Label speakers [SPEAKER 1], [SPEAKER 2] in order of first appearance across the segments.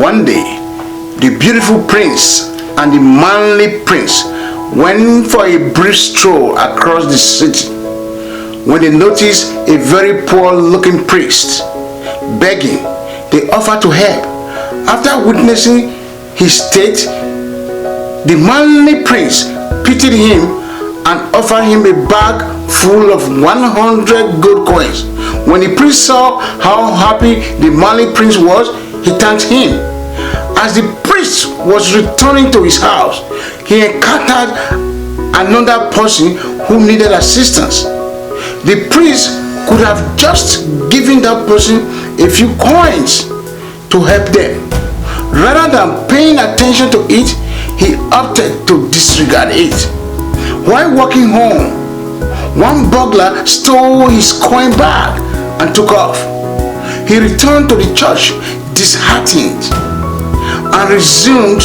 [SPEAKER 1] One day, the beautiful prince and the manly prince went for a brief stroll across the city when they noticed a very poor-looking priest begging. They offered to help. After witnessing his state, the manly prince pitied him and offered him a bag full of 100 gold coins. When the priest saw how happy the manly prince was, he thanked him. As the priest was returning to his house, he encountered another person who needed assistance. The priest could have just given that person a few coins to help them. Rather than paying attention to it, he opted to disregard it. While walking home, one burglar stole his coin bag and took off. He returned to the church disheartened and resumed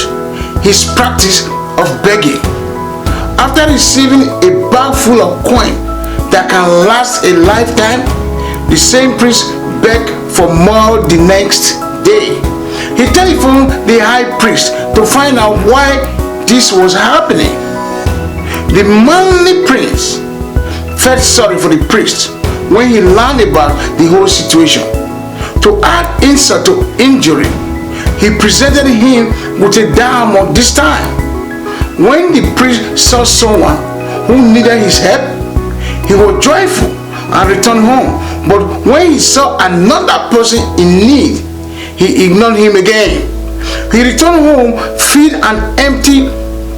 [SPEAKER 1] his practice of begging. After receiving a bag full of coin that can last a lifetime, the same priest begged for more the next day. He telephoned the high priest to find out why this was happening. The manly prince felt sorry for the priest when he learned about the whole situation. To add insult to injury, he presented him with a diamond this time. When the priest saw someone who needed his help, he was joyful and returned home. But when he saw another person in need, he ignored him again. He returned home, filled an empty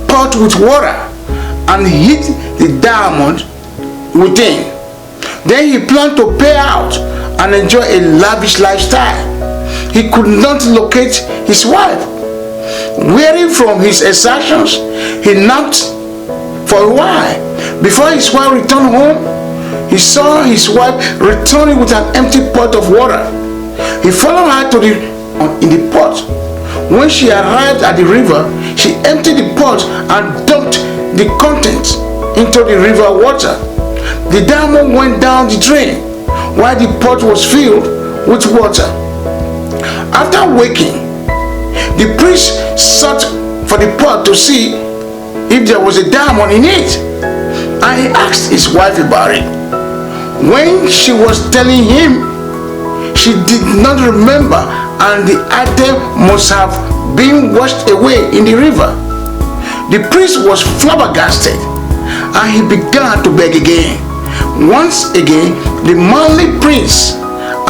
[SPEAKER 1] pot with water, and hid the diamond within. Then he planned to pay out and enjoy a lavish lifestyle. He could not locate his wife. Weary from his exertions, he napped for a while. Before his wife returned home, he saw his wife returning with an empty pot of water. He followed her in the pot. When she arrived at the river, she emptied the pot and dumped the contents into the river water. The diamond went down the drain while the pot was filled with water. After waking, the priest sought for the pot to see if there was a diamond in it, and he asked his wife about it. When she was telling him, she did not remember, and the item must have been washed away in the river. The priest was flabbergasted, and he began to beg again. Once again, the manly prince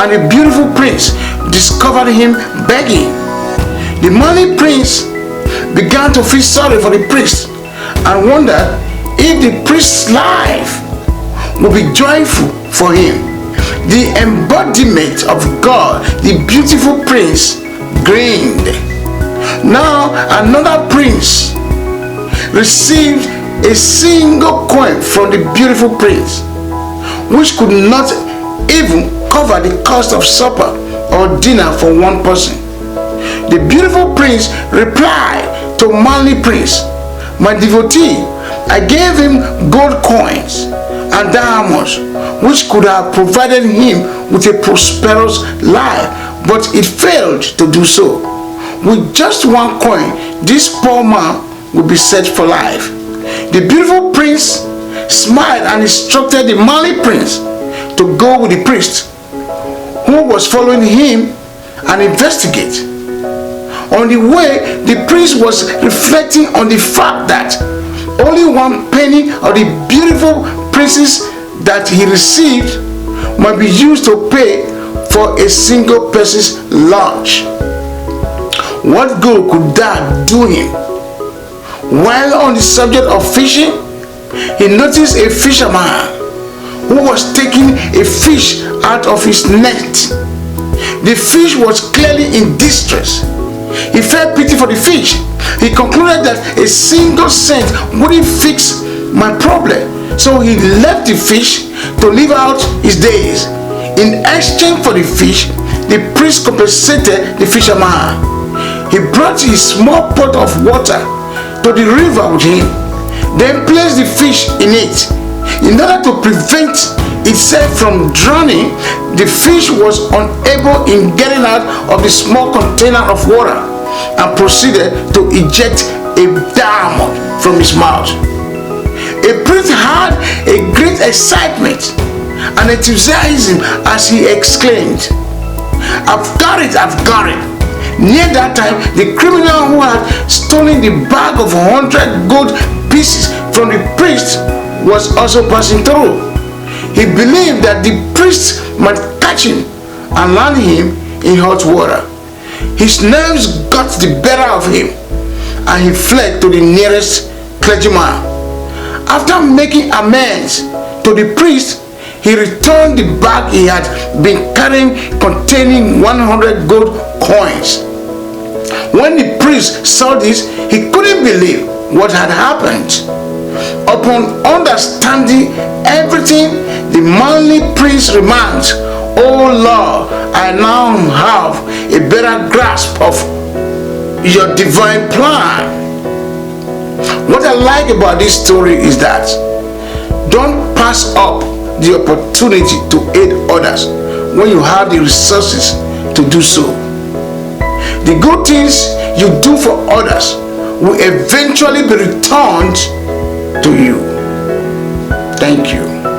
[SPEAKER 1] and the beautiful prince discovered him begging. The manly prince began to feel sorry for the priest and wondered if the priest's life would be joyful for him. The embodiment of God, the beautiful prince, grinned. Now another prince received a single coin from the beautiful prince, which could not even cover the cost of supper or dinner for one person. The beautiful prince replied to manly prince, "My devotee, I gave him gold coins and diamonds, which could have provided him with a prosperous life, but it failed to do so. With just one coin, this poor man will be set for life." The beautiful prince smiled and instructed the manly prince to go with the priest, who was following him, and investigate. On the way, the prince was reflecting on the fact that only one penny of the beautiful princess that he received might be used to pay for a single person's lunch. What good could that do him? While on the subject of fishing, he noticed a fisherman who was taking a fish out of his net. The fish was clearly in distress. He felt pity for the fish. He concluded that a single cent wouldn't fix my problem, so he left the fish to live out his days. In exchange for the fish, the priest compensated the fisherman. He brought his small pot of water to the river with him, then placed the fish in it. In order to prevent itself from drowning, the fish was unable in getting out of the small container of water. and proceeded to eject a diamond from his mouth. A priest had a great excitement and enthusiasm as he exclaimed, "I've got it, I've got it." Near that time, the criminal who had stolen the bag of 100 gold pieces from the priest was also passing through. He believed that the priest might catch him and land him in hot water. His nerves got the better of him and he fled to the nearest clergyman. After making amends to the priest, he returned the bag he had been carrying containing 100 gold coins. When the priest saw this, he couldn't believe what had happened. Upon understanding everything, the manly priest remarked, "Oh Lord, I now have a better grasp of your divine plan." What I like about this story is that don't pass up the opportunity to aid others when you have the resources to do so. The good things you do for others will eventually be returned to you. Thank you.